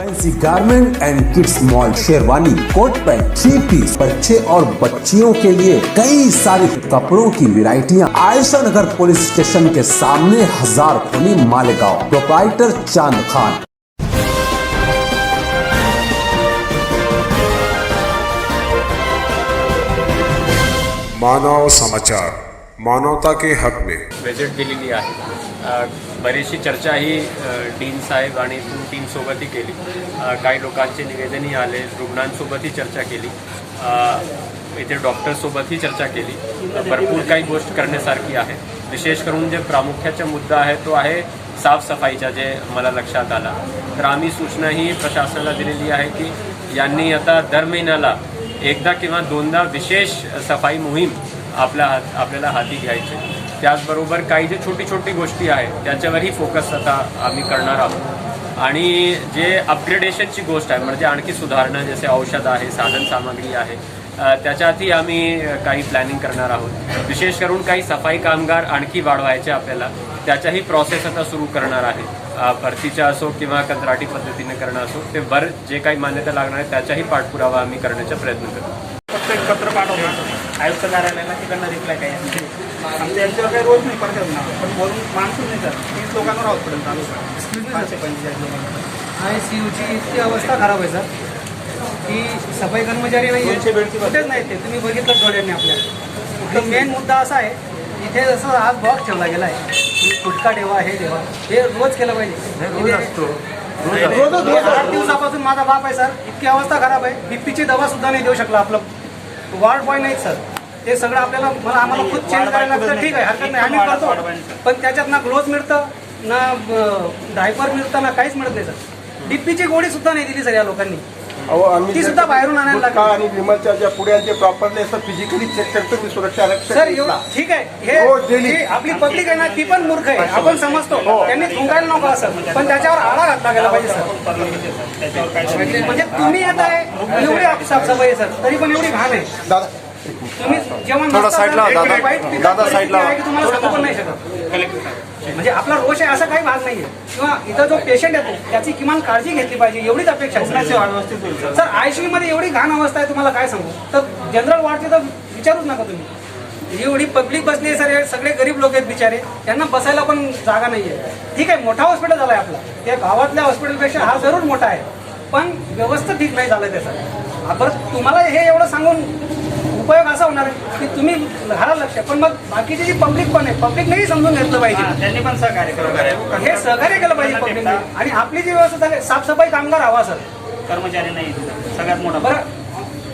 Fancy garment and kids mall, sherwani, coat pant, three piece, बच्चे और बच्चियों के लिए कई सारे कपड़ों की वैरायटियां। आयशा नगर पुलिस स्टेशन के सामने, हजार खोली, मालेगांव। प्रोप्राइटर चांद खान। मानव समाचार, मानवता के हक में व्हिजिट दिलेली आहे। बरीचशी चर्चा ही डीन साहेब आणि टीमसोबतही केली। काही लोकांचे निवेदनही आले, रुग्णांसोबतही चर्चा केली, इथे डॉक्टरसोबतही चर्चा केली। भरपूर काही गोष्ट करण्यासारखी आहे। विशेष करून जे प्रामुख्याचा मुद्दा आहे तो आहे साफसफाईचा, जे मला लक्षात आला। तर आम्ही सूचना ही प्रशासनाला दिलेली आहे की यांनी आता दर महिन्याला एकदा किंवा दोनदा विशेष सफाई मोहीम आपल्याला हाती घ्यायची। त्याचबरोबर काही जे छोटी छोटी गोष्टी आहेत त्याच्यावरही फोकस आता आम्ही करणार आहोत। आणि जे अपग्रेडेशनची गोष्ट आहे, म्हणजे आणखी सुधारणा, जसे औषध आहे, साधन सामग्री आहे, त्याच्यातही आम्ही काही प्लॅनिंग करणार आहोत। विशेष करून काही सफाई कामगार आणखी वाढवायचे आपल्याला, त्याच्याही प्रोसेस आता सुरू करणार आहे। भरतीच्या असो किंवा कंत्राटी पद्धतीने करणं असो, ते वर जे काही मान्यता लागणार आहे त्याचाही पाठपुरावा आम्ही करण्याचा प्रयत्न करू। फक्त एक पत्र पाठवलं आयुक्त कार्यालयाला, तिकडनं रिप्लाय काही आमच्या यांच्यावर काही रोज नाही पडतात ना, पण बोलून माणसून नाही सर। 30 लोकांवर हॉस्पिटल चालू आहे। 545 लोकांना ICUची इतकी अवस्था खराब आहे सर की सफाई कर्मचारी नाही, 200 बेडची कुठेच नाही। ते तुम्ही बघितलं डोळ्यांनी आपल्या। तर मेन मुद्दा असा आहे, इथे जसं आज बॉक्स ठेवला गेला आहे की गुटखा ठेवा, हे ठेवा, हे रोज केलं पाहिजे। रोज असतो, रोज 8 दिवसापासून माझा बाप आहे सर, इतकी अवस्था खराब आहे, बीपीची दवा सुद्धा नाही देऊ शकला। आपलं वार्ड बॉय नाही सर, ते सगळं आम्हाला खूप चेंज करायला लागतं। ठीक आहे, हरकत नाही, आम्ही करतो, पण त्याच्यात ना ग्लोव्ज मिळतं, ना डायपर मिळतं, ना काहीच मिळत नाही सर। बीपीची गोळी सुद्धा नाही दिली सर या लोकांनी, ती सुद्धा बाहेरून आणायला लागली। आणि विमलच्या ज्या पुढ्यांचे प्रॉपर्टी असं फिजिकली चेक करतो मी सुरक्षा रक्षक सर। ठीक आहे, हे आपली पब्लिक आहे ना, ती पण मूर्ख आहे, आपण समजतो। त्यांनी थुंकायला नको असं, पण त्याच्यावर आळा घातला गेला पाहिजे सर। म्हणजे तुम्ही येत आहे, एवढी साफसफाई आहे सर, तरी पण एवढी घाण आहे। तुम्ही जेवण थोडा साईडला दादा साईडला तुम्हाला सांगू पण नाही शकत। म्हणजे आपला रोष आहे असा काही भाग नाहीये, किंवा इथं जो पेशंट येतो त्याची किमान काळजी घेतली पाहिजे, एवढीच अपेक्षा आहे सर। ICU मध्ये एवढी घाण अवस्था आहे, तुम्हाला काय सांगू। तर जनरल वॉर्डचे तर विचारूच नका तुम्ही। एवढी पब्लिक बसली आहे सर, हे सगळे गरीब लोक आहेत बिचारे, त्यांना बसायला पण जागा नाहीये। ठीक आहे, मोठा हॉस्पिटल झालाय आपला, त्या गावातल्या हॉस्पिटलपेक्षा हा जरूर मोठा आहे, पण व्यवस्था ठीक नाही झालंय त्याचा। परत तुम्हाला हे एवढं सांगून उपयोग असा होणार आहे की तुम्ही घाला लक्ष, पण मग बाकीची जी पब्लिक पण आहे, पब्लिकनेही समजून घेतलं पाहिजे, त्यांनी पण सहकार्य केलं, हे सहकार्य केलं पाहिजे पब्लिकने। आणि आपली जी व्यवस्था झाली, साफसफाई कामगार हवा सर, कर्मचारी नाही सगळ्यात मोठा। बरं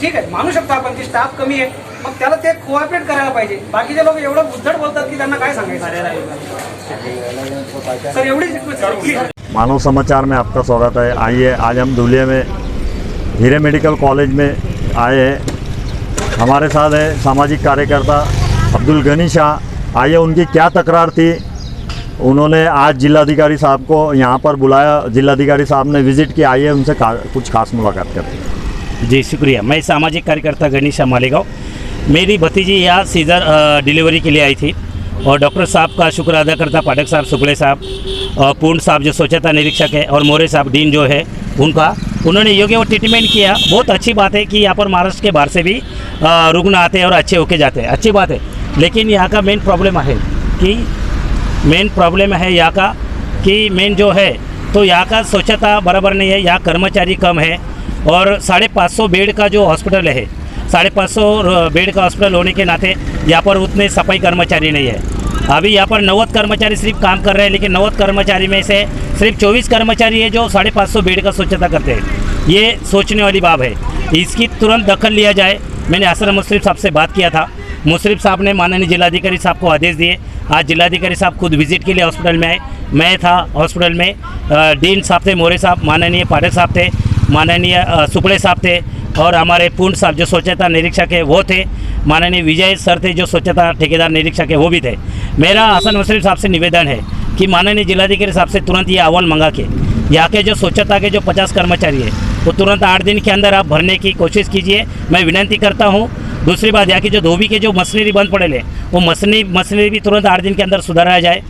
ठीक आहे, मानू शकतो आपण की स्टाफ कमी आहे, मग त्याला ते कोऑपरेट करायला पाहिजे। बाकीचे लोक एवढं उद्धट बोलतात की त्यांना काय सांगायचं सर। एवढीच रिक्वेस्ट। मानव समाचार में आपका स्वागत है। आइए, आज हम धुलिया में हीरे मेडिकल कॉलेज में आए हैं। हमारे साथ है सामाजिक कार्यकर्ता अब्दुल गनी शाह। आइए, उनकी क्या तकरार थी, उन्होंने आज जिलाधिकारी साहब को यहाँ पर बुलाया, जिलाधिकारी साहब ने विज़िट किया। आइए उनसे कुछ खास मुलाकात करते हैं। जी शुक्रिया। मैं सामाजिक कार्यकर्ता गणेश मालेगांव। मेरी भतीजी यहाँ सीजर डिलीवरी के लिए आई थी, और डॉक्टर साहब का शुक्र अदा करता, पाठक साहब, शुक्ले साहब, पूर्ण साहब जो स्वच्छता निरीक्षक है, और मोरे साहब डीन जो है उनका, उन्होंने योग्य वो ट्रीटमेंट किया। बहुत अच्छी बात है कि यहाँ पर महाराष्ट्र के बाहर से भी रुग्ण आते हैं और अच्छे होके जाते हैं, अच्छी बात है। लेकिन यहाँ का मेन प्रॉब्लम है यहाँ का कि मेन जो है तो यहाँ का स्वच्छता बराबर नहीं है, यहाँ कर्मचारी कम है, और 550 बेड का जो हॉस्पिटल है, 550 बेड का हॉस्पिटल होने के नाते यहाँ पर उतने सफाई कर्मचारी नहीं है। अभी यहाँ पर 90 कर्मचारी सिर्फ काम कर रहे हैं, लेकिन 90 कर्मचारी में से सिर्फ 24 कर्मचारी है जो 550 बेड का स्वच्छता करते हैं। ये सोचने वाली बात है, इसकी तुरंत दखल लिया जाए। मैंने हसन मुश्रीफ साहब से बात किया था, मुश्रीफ साहब ने माननीय जिलाधिकारी साहब को आदेश दिए। आज जिलाधिकारी साहब खुद विजिट के लिए हॉस्पिटल में आए, मैं था हॉस्पिटल में, डीन साहब थे, मोरे साहब, माननीय पाठक साहब थे, माननीय शुक्ले साहब थे, और हमारे पूर्ण साहब जो स्वच्छता निरीक्षक है वो थे, माननीय विजय सर थे जो स्वच्छता ठेकेदार निरीक्षक है वो भी थे। मेरा हसन मुश्रीफ साहब से निवेदन है कि माननीय जिलाधिकारी साहब से तुरंत ये अहवाल मंगा के यहाँ के जो स्वच्छता के जो 50 कर्मचारी है वो तुरंत 8 दिन के अंदर आप भरने की कोशिश कीजिए, मैं विनती करता हूँ। दूसरी बात, यहाँ की जो धोबी के जो मशीनरी बंद पड़े हैं वो मशीनरी भी तुरंत 8 दिन के अंदर सुधारा जाए।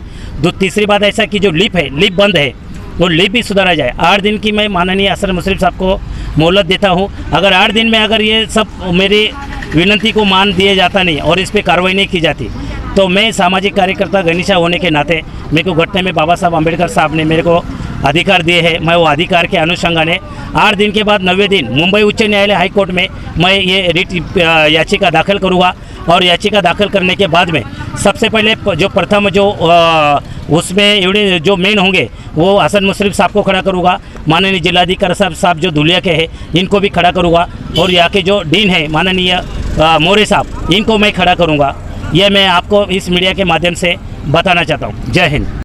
तीसरी बात ऐसा कि जो लिफ्ट है, लिफ्ट बंद है, वो लिप भी सुधारा जाए। 8 दिन की मैं माननीय हसन मुश्रीफ साहब को मोहलत देता हूँ। अगर 8 दिन में अगर ये सब मेरी विनती को मान दिया जाता नहीं और इस पर कार्रवाई नहीं की जाती तो मैं सामाजिक कार्यकर्ता गनीशा होने के नाते मेरे को घटने में बाबा साहब अम्बेडकर साहब ने मेरे को अधिकार दिए हैं, मैं वो अधिकार के अनुषंगाने 8 दिन के बाद 90 दिन मुंबई उच्च न्यायालय हाई कोर्ट में मैं ये रिट याचिका दाखिल करूँगा और याचिका दाखिल करने के बाद में सबसे पहले जो प्रथम जो उसमें एवढे जो मेन होंगे वो हसन मुश्रीफ साहब को खड़ा करूँगा, माननीय जिलाधिकारी साहब जो धुलिया के हैं इनको भी खड़ा करूँगा और यहाँ के जो डीन है माननीय मोरे साहब इनको मैं खड़ा करूँगा। यह मैं आपको इस मीडिया के माध्यम से बताना चाहता हूँ। जय हिंद।